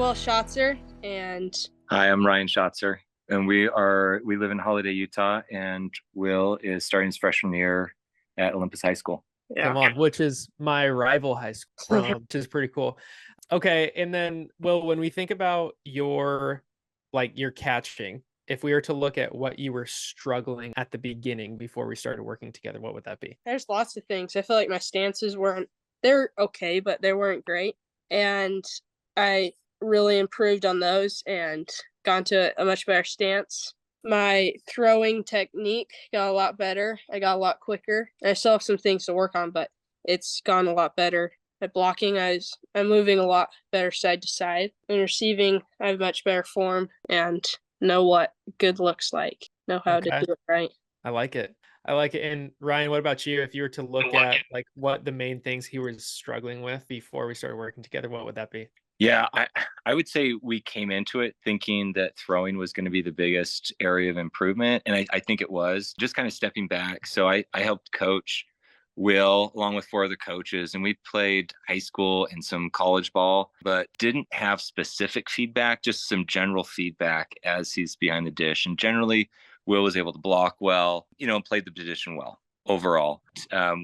Will Schatzer, and Hi, I'm Ryan Schatzer, and we live in Holiday, Utah, and Will is starting his freshman year at Olympus High School. Come on, which is my rival high school, which is pretty cool. Okay, and then Will, when we think about your catching, if we were to look at what you were struggling at the beginning before we started working together, what would that be? There's lots of things. I feel like my stances they're okay, but they weren't great. And I really improved on those and gone to a much better stance. My throwing technique got a lot better. I got a lot quicker. I still have some things to work on, but it's gone a lot better. At blocking, I'm moving a lot better side to side. In receiving, I have much better form and know what good looks like. Know how to do it right. I like it. And Ryan, what about you? If you were to look at what the main things he was struggling with before we started working together, what would that be? Yeah, I would say we came into it thinking that throwing was going to be the biggest area of improvement. And I think it was. Just kind of stepping back. So I helped coach Will along with 4 other coaches, and we played high school and some college ball, but didn't have specific feedback, just some general feedback as he's behind the dish. And generally, Will was able to block well, played the position well. Overall,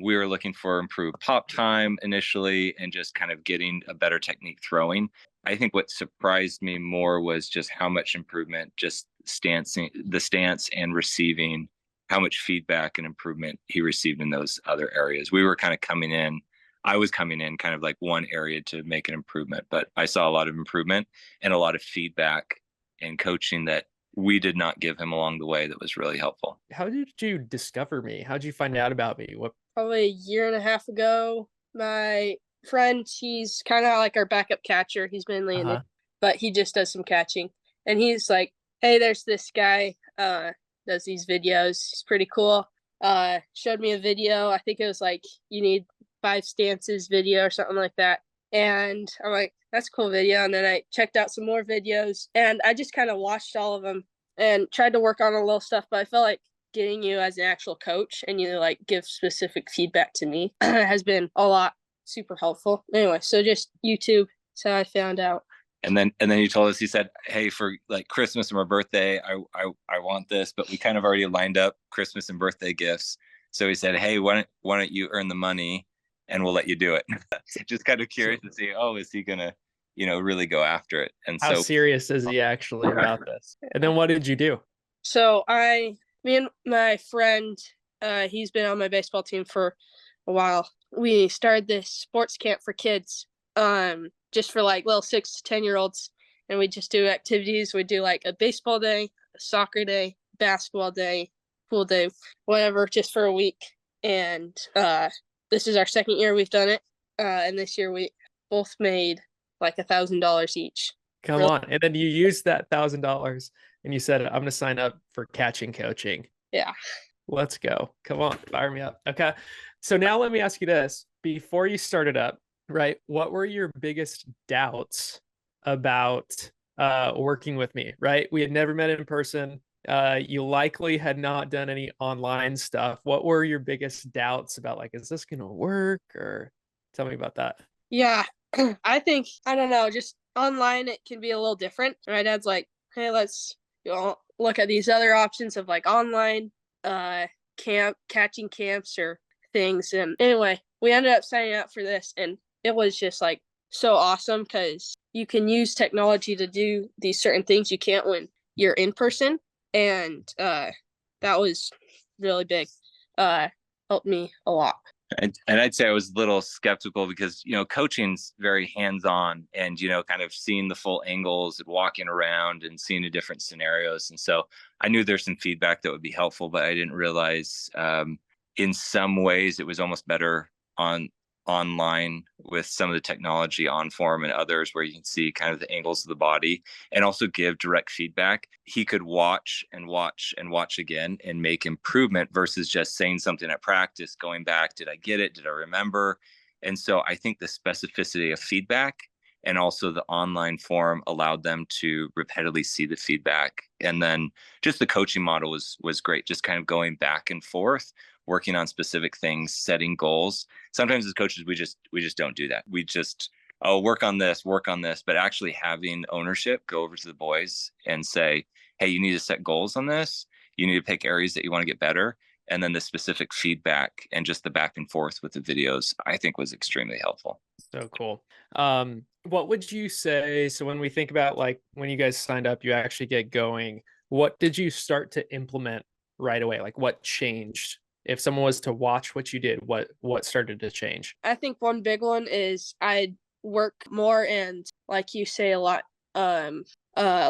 we were looking for improved pop time initially and just kind of getting a better technique throwing. I think what surprised me more was just how much improvement, just the stance and receiving, how much feedback and improvement he received in those other areas. We were kind of I was coming in kind of like one area to make an improvement, but I saw a lot of improvement and a lot of feedback and coaching that we did not give him along the way that was really helpful. How did you discover me? How did you find out about me? Probably a year and a half ago, my friend, he's kind of like our backup catcher. He's mainly in it, but he just does some catching. And he's like, hey, there's this guy, does these videos. He's pretty cool. Showed me a video. I think it was like, you need 5 stances video or something like that. And I'm like, that's a cool video. And then I checked out some more videos and I just kind of watched all of them and tried to work on a little stuff. But I felt like getting you as an actual coach and you like give specific feedback to me has been a lot super helpful. Anyway, so just YouTube. That's how I found out. And then he told us, he said, hey, for like Christmas and my birthday, I want this, but we kind of already lined up Christmas and birthday gifts. So he said, hey, why don't you earn the money and we'll let you do it. Just kind of curious to see, is he going to, really go after it? And how serious is he actually about this? And then what did you do? So me and my friend, he's been on my baseball team for a while. We started this sports camp for kids, just for like little 6 to 10-year-olds. And we just do activities. We do like a baseball day, a soccer day, basketball day, pool day, whatever, just for a week. And this is our second year we've done it. And this year we both made like $1,000 each. Come on. And then you used that $1,000 and you said, I'm going to sign up for catching coaching. Yeah. Let's go. Come on. Fire me up. Okay. So now let me ask you this. Before you started up, right, what were your biggest doubts about working with me, right? We had never met in person. You likely had not done any online stuff. What were your biggest doubts about, like, is this going to work? Or tell me about that. Yeah, I don't know, just online it can be a little different. My dad's like, hey, let's look at these other options of like online catching camps or things. And anyway, we ended up signing up for this and it was just like so awesome because you can use technology to do these certain things you can't when you're in person. And that was really big. Helped me a lot. And I'd say I was a little skeptical because, coaching's very hands-on and, kind of seeing the full angles and walking around and seeing the different scenarios. And so I knew there's some feedback that would be helpful, but I didn't realize in some ways it was almost better online with some of the technology on form and others where you can see kind of the angles of the body and also give direct feedback. He could watch and watch and watch again and make improvement versus just saying something at practice, going back, did I get it? Did I remember? And so I think the specificity of feedback and also the online form allowed them to repeatedly see the feedback. And then just the coaching model was great, just kind of going back and forth, working on specific things, setting goals. Sometimes as coaches, we just don't do that. We just oh, work on this, but actually having ownership, go over to the boys and say, hey, you need to set goals on this. You need to pick areas that you want to get better. And then the specific feedback and just the back and forth with the videos, I think was extremely helpful. So cool. What would you say? So when we think about like when you guys signed up, you actually get going, what did you start to implement right away? Like what changed? If someone was to watch what you did, what started to change? I think one big one is I'd work more and, like you say, a lot, a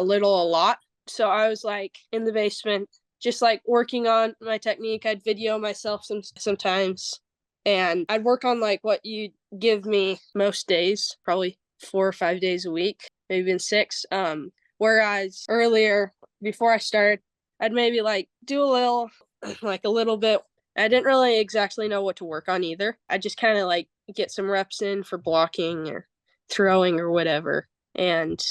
little, a lot. So I was like in the basement, just like working on my technique. I'd video myself sometimes, and I'd work on like what you give me most days, probably 4 or 5 days a week, maybe even 6. Whereas earlier, before I started, I'd maybe like do a little, like a little bit. I didn't really exactly know what to work on either. I just kind of like get some reps in for blocking or throwing or whatever. And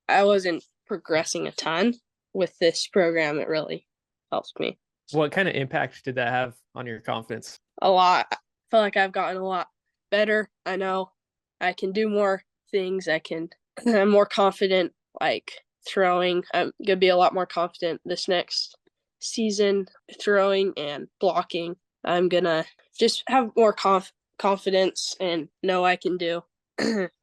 I wasn't progressing a ton. With this program. It really helps me What kind of impact did that have on your confidence? a lot. I feel like I've gotten a lot better. I know I can do more things. I'm more confident, like throwing. I'm gonna be a lot more confident this next season, throwing and blocking. I'm gonna just have more confidence and know I can do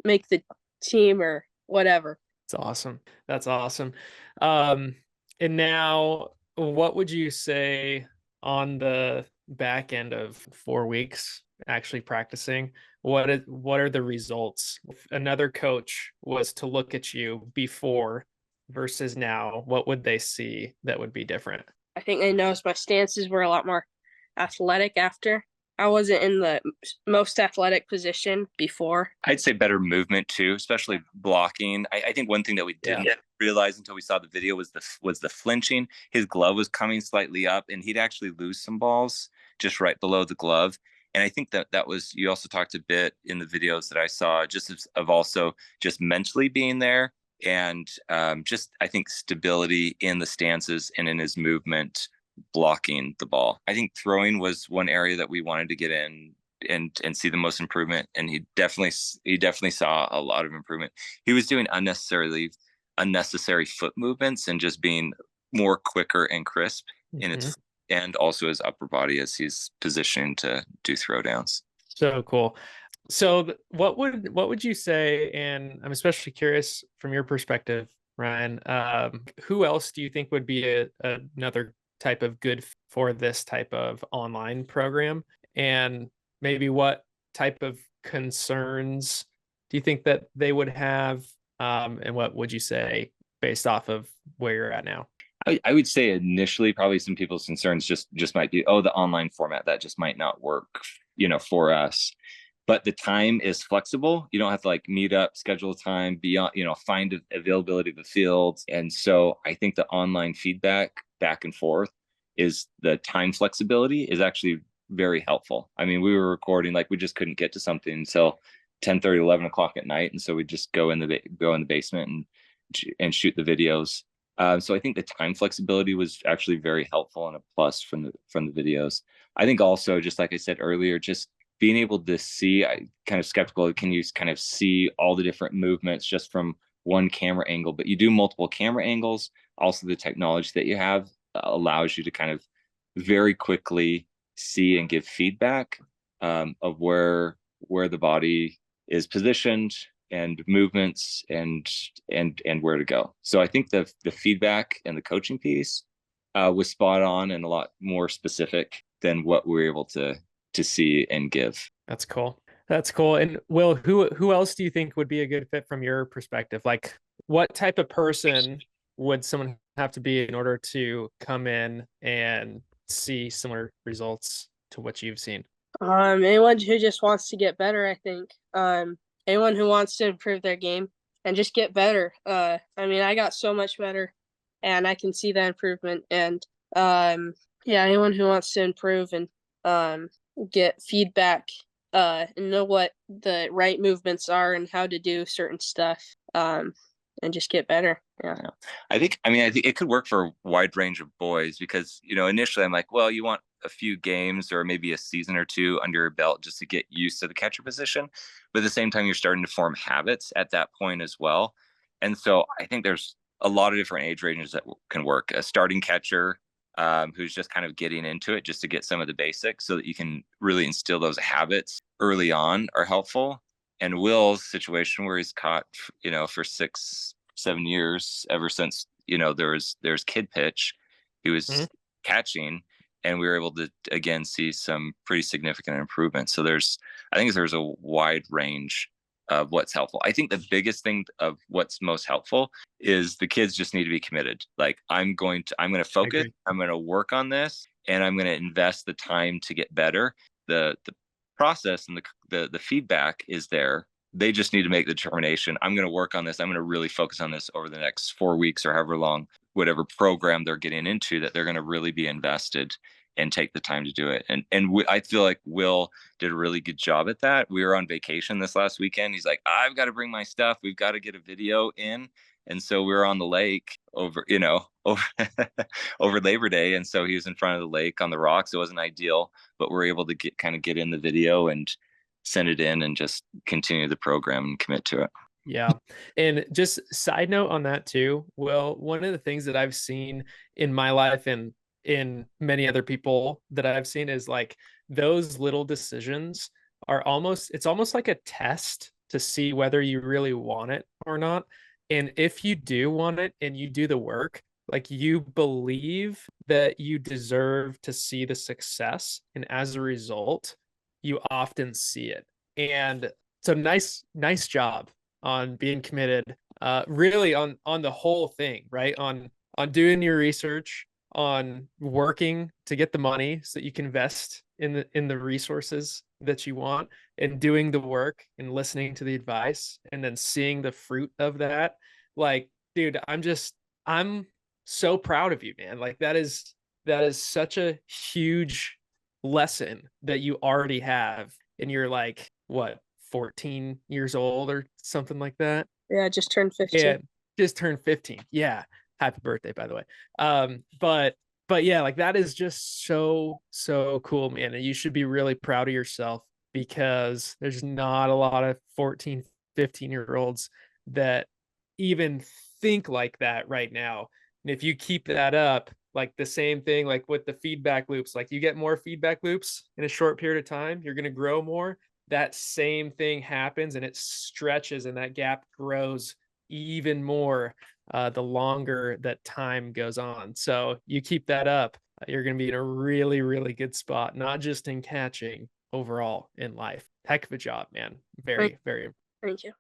make the team or whatever. It's awesome. That's awesome. And now what would you say on the back end of 4 weeks actually practicing? What are the results? If another coach was to look at you before versus now, what would they see that would be different? I think they noticed my stances were a lot more athletic after. I wasn't in the most athletic position before. I'd say better movement too, especially blocking. I think one thing that we didn't realize until we saw the video was the flinching. His glove was coming slightly up, and he'd actually lose some balls just right below the glove. And I think that was, you also talked a bit in the videos that I saw, just of also just mentally being there, and just I think stability in the stances and in his movement blocking the ball. I think throwing was one area that we wanted to get in and see the most improvement, and he definitely saw a lot of improvement. He was doing unnecessary foot movements and just being more quicker and crisp in its and also his upper body as he's positioned to do throwdowns. So cool. So what would you say, and I'm especially curious from your perspective, Ryan, who else do you think would be another type of good for this type of online program? And maybe what type of concerns do you think that they would have? And what would you say based off of where you're at now? I would say initially probably some people's concerns just might be, oh, the online format, that just might not work, for us. But the time is flexible. You don't have to like meet up, schedule time, beyond, find availability of the fields. And so I think the online feedback back and forth is the time flexibility is actually very helpful. I mean, we were recording, like we just couldn't get to something until 10:30, 11 o'clock at night. And so we just go in the basement and shoot the videos. So I think the time flexibility was actually very helpful and a plus from the videos. I think also, just like I said earlier, just being able to see, I kind of skeptical, can you kind of see all the different movements just from one camera angle, but you do multiple camera angles. Also, the technology that you have allows you to kind of very quickly see and give feedback of where the body is positioned and movements and where to go. So I think the feedback and the coaching piece was spot on and a lot more specific than what we were able to see and give. That's cool. That's cool. And Will, who else do you think would be a good fit from your perspective? Like, what type of person would someone have to be in order to come in and see similar results to what you've seen? Anyone who just wants to get better, I think. Anyone who wants to improve their game and just get better. I mean, I got so much better, and I can see that improvement. And anyone who wants to improve and get feedback and know what the right movements are and how to do certain stuff, and just get better. I think it could work for a wide range of boys because, initially I'm like, well, you want a few games or maybe a season or two under your belt just to get used to the catcher position. But at the same time, you're starting to form habits at that point as well. And so I think there's a lot of different age ranges that can work. A starting catcher who's just kind of getting into it just to get some of the basics so that you can really instill those habits early on are helpful. And Will's situation where he's caught, for 6-7 years, ever since, there's kid pitch, he was catching, and we were able to again see some pretty significant improvement. So I think there's a wide range of what's helpful. I think the biggest thing of what's most helpful is the kids just need to be committed. Like, I'm going to focus, I'm going to work on this, and I'm going to invest the time to get better. The process and the feedback is there. They just need to make the determination. I'm going to work on this. I'm going to really focus on this over the next 4 weeks or however long, whatever program they're getting into, that they're going to really be invested and take the time to do it. And I feel like Will did a really good job at that. We were on vacation this last weekend. He's like, I've got to bring my stuff. We've got to get a video in. And so we were on the lake over Labor Day. And so he was in front of the lake on the rocks. It wasn't ideal, but we're able to get in the video and send it in and just continue the program and commit to it. Yeah. And just side note on that too. Well, one of the things that I've seen in my life and in many other people that I've seen is like those little decisions it's almost like a test to see whether you really want it or not. And if you do want it and you do the work, like, you believe that you deserve to see the success. And as a result, you often see it. And so nice job on being committed, really on the whole thing, right? On doing your research, on working to get the money so that you can invest in the resources that you want, and doing the work and listening to the advice and then seeing the fruit of that. Like, dude, I'm so proud of you, man. Like, that is such a huge lesson that you already have. And you're like, what, 14 years old or something like that? Yeah, just turned 15. Yeah, just turned 15. Yeah. Happy birthday, by the way. But yeah, like, that is just so cool, man. And you should be really proud of yourself, because there's not a lot of 14, 15-year-olds that even think like that right now. And if you keep that up, like the same thing, like with the feedback loops, like you get more feedback loops in a short period of time, you're going to grow more. That same thing happens, and it stretches, and that gap grows even more the longer that time goes on. So you keep that up, you're going to be in a really, really good spot, not just in catching, overall in life. Heck of a job, man. Very, very. Thank you.